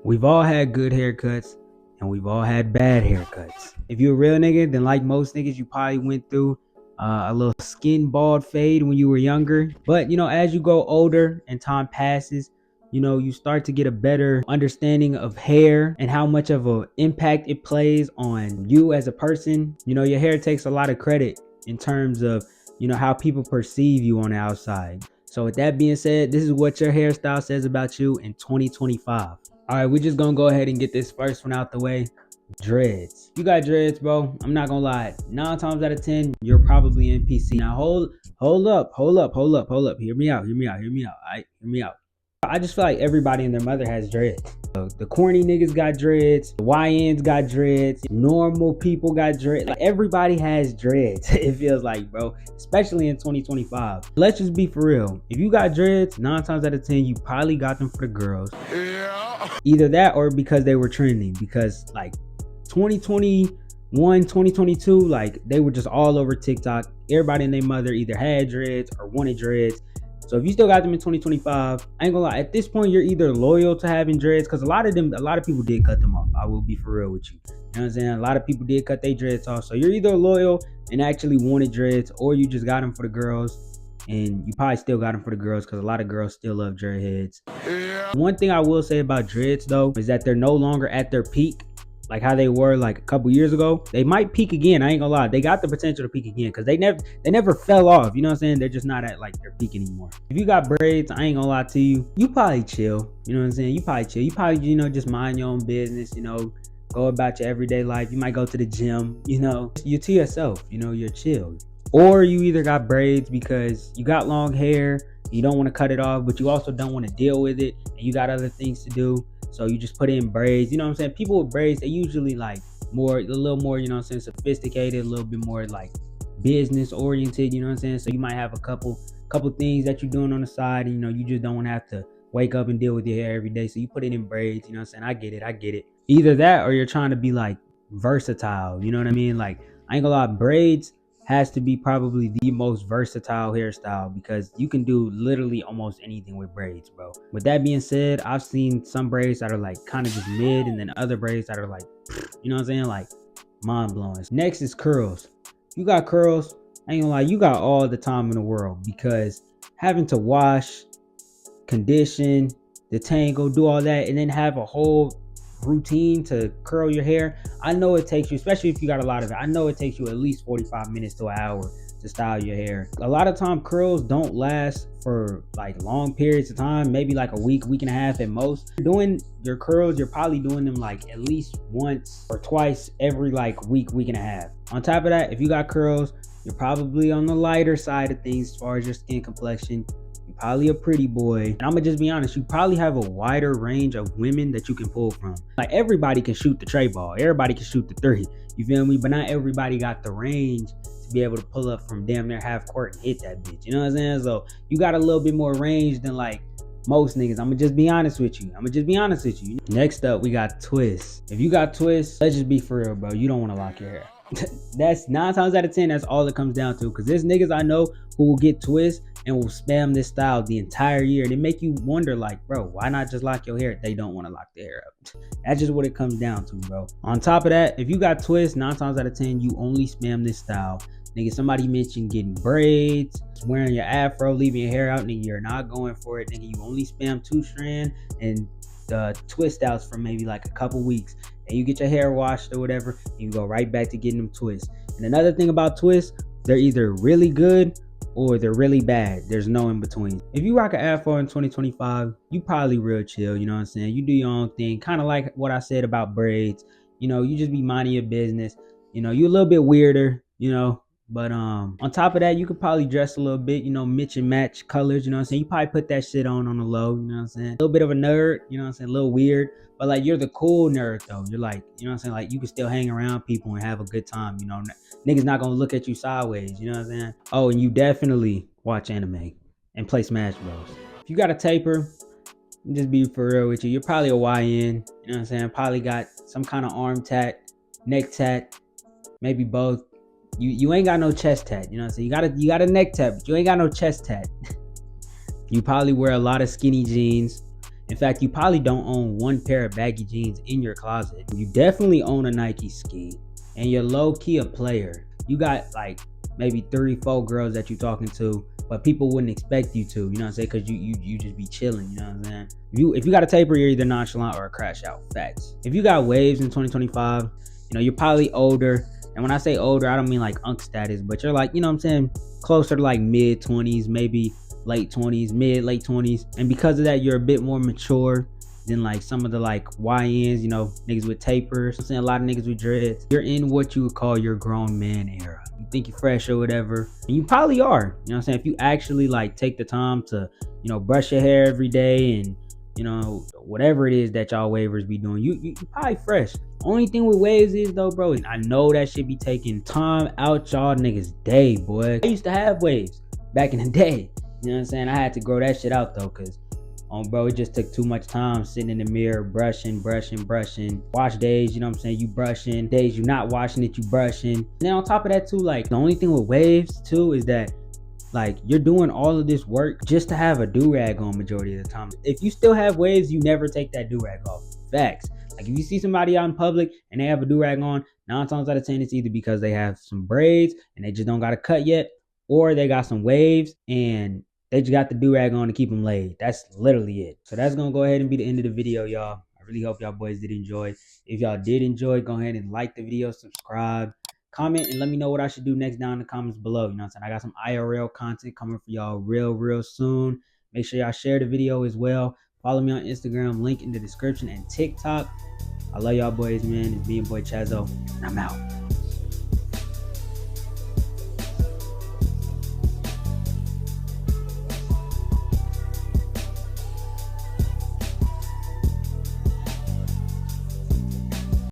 We've all had good haircuts and we've all had bad haircuts. If you're a real nigga, then like most niggas, you probably went through a little skin bald fade when you were younger. But as you grow older and time passes, you start to get a better understanding of hair and how much of an impact it plays on you as a person. Your hair takes a lot of credit in terms of how people perceive you on the outside. So with that being said, this is what your hairstyle says about you in 2025. All right, we're just gonna go ahead and get this first one out the way. Dreads. You got dreads, bro. I'm not gonna lie. 9 times out of 10, you're probably NPC. Now hold up. Hear me out. All right, hear me out. I just feel like everybody and their mother has dreads. So the corny niggas got dreads. The YNs got dreads. Normal people got dreads. Like everybody has dreads. It feels like, bro. Especially in 2025. Let's just be for real. If you got dreads, 9 times out of 10, you probably got them for the girls. Yeah. Either that or because they were trending. Because like 2021, 2022, like they were just all over TikTok. Everybody and their mother either had dreads or wanted dreads. So if you still got them in 2025, I ain't gonna lie, at this point you're either loyal to having dreads, because a lot of people did cut them off. I will be for real with you. You know what I'm saying? A lot of people did cut their dreads off. So you're either loyal and actually wanted dreads, or you just got them for the girls. And you probably still got them for the girls because a lot of girls still love dreadheads. Yeah. One thing I will say about dreads though is that they're no longer at their peak, like how they were like a couple years ago. They might peak again. I ain't gonna lie. They got the potential to peak again because they never fell off. You know what I'm saying? They're just not at like their peak anymore. If you got braids, I ain't gonna lie to you. You probably chill. You know what I'm saying? You probably chill. You probably, just mind your own business, go about your everyday life. You might go to the gym, you're to yourself, you're chill. Or you either got braids because you got long hair, you don't want to cut it off, but you also don't want to deal with it, and you got other things to do. So you just put in braids. You know what I'm saying? People with braids, they usually like a little more, sophisticated, a little bit more like business oriented, you know what I'm saying? So you might have a couple things that you're doing on the side, and you just don't want to have to wake up and deal with your hair every day. So you put it in braids, you know what I'm saying? I get it. Either that or you're trying to be like versatile, you know what I mean? Like, I ain't gonna lie, braids has to be probably the most versatile hairstyle because you can do literally almost anything with braids, bro. With that being said, I've seen some braids that are like kind of just mid, and then other braids that are like, you know what I'm saying, like mind blowing. Next is curls. You got curls, I ain't gonna lie, you got all the time in the world, because having to wash, condition, detangle, do all that, and then have a whole routine to curl your hair, I know it takes you, especially if you got a lot of it, I know it takes you at least 45 minutes to an hour to style your hair. A lot of time curls don't last for like long periods of time, maybe like a week and a half at most. Doing your curls, you're probably doing them like at least once or twice every like week and a half. On top of that, if you got curls, you're probably on the lighter side of things as far as your skin complexion. Probably a pretty boy, and I'm gonna just be honest, you probably have a wider range of women that you can pull from. Like, everybody can shoot the tray ball, everybody can shoot the three, you feel me? But not everybody got the range to be able to pull up from damn near half court and hit that bitch, you know what I'm saying? So you got a little bit more range than like most niggas. I'm gonna just be honest with you. Next up, we got twists. If you got twists, let's just be for real, bro, you don't want to lock your hair. That's 9 times out of 10, that's all it comes down to, because there's niggas I know who will get twists and will spam this style the entire year. They make you wonder, like, bro, why not just lock your hair if they don't want to lock their hair up? That's just what it comes down to, bro. On top of that, if you got twists, 9 times out of 10, you only spam this style. Nigga, somebody mentioned getting braids, wearing your afro, leaving your hair out, nigga, you're not going for it. Nigga, you only spam 2-strand and twist outs for maybe like a couple weeks, and you get your hair washed or whatever, and you go right back to getting them twists. And another thing about twists, they're either really good or they're really bad. There's no in between. If you rock an afro in 2025, you probably real chill, you know what I'm saying? You do your own thing, kind of like what I said about braids. You just be minding your business. You a little bit weirder, but on top of that, you could probably dress a little bit, mix and match colors, you know what I'm saying? You probably put that shit on the low, you know what I'm saying? A little bit of a nerd, you know what I'm saying? A little weird, but like, you're the cool nerd though. You're like, you know what I'm saying? Like, you can still hang around people and have a good time, Niggas not gonna look at you sideways, you know what I'm saying? Oh, and you definitely watch anime and play Smash Bros. If you got a taper, just be for real with you, you're probably a YN, you know what I'm saying? Probably got some kind of arm tat, neck tat, maybe both. You ain't got no chest tat, you know what I'm saying? You got a neck tat, but you ain't got no chest tat. You probably wear a lot of skinny jeans, In fact, you probably don't own one pair of baggy jeans in your closet. You definitely own a Nike ski, and you're low-key a player. You got like maybe 3-4 girls that you talking to, but people wouldn't expect you to, you know what I'm saying? Because you just be chilling, you know what I'm saying? If you got a taper, you're either nonchalant or a crash out. Facts. If you got waves in 2025, you're probably older. And when I say older, I don't mean like unk status, but you're like, you know what I'm saying, closer to like mid 20s, maybe late 20s, late 20s. And because of that, you're a bit more mature than like some of the like YNs, niggas with tapers. I'm saying a lot of niggas with dreads. You're in what you would call your grown man era. You think you're fresh or whatever, and you probably are. You know what I'm saying? If you actually like take the time to, brush your hair every day and whatever it is that y'all wavers be doing, you probably fresh. Only thing with waves is though, bro, I know that shit be taking time out y'all niggas day, boy. I used to have waves back in the day. You know what I'm saying? I had to grow that shit out though, cause bro, it just took too much time sitting in the mirror, brushing. Wash days, you know what I'm saying? You brushing. Days you not washing it, you brushing. And then on top of that too, like the only thing with waves too is that like you're doing all of this work just to have a do-rag on majority of the time. If you still have waves, you never take that do-rag off. Facts. Like if you see somebody out in public and they have a do-rag on, 9 times out of 10 it's either because they have some braids and they just don't got a cut yet, or they got some waves and they just got the do-rag on to keep them laid. That's literally it. So that's gonna go ahead and be the end of the video, y'all. I really hope y'all boys did enjoy. If y'all did enjoy, go ahead and like the video, subscribe, comment, and let me know what I should do next down in the comments below. You know what I'm saying? I got some IRL content coming for y'all real soon. Make sure y'all share the video as well. Follow me on Instagram, link in the description, and TikTok. I love y'all boys, man. It's me and boy ChazO, and I'm out.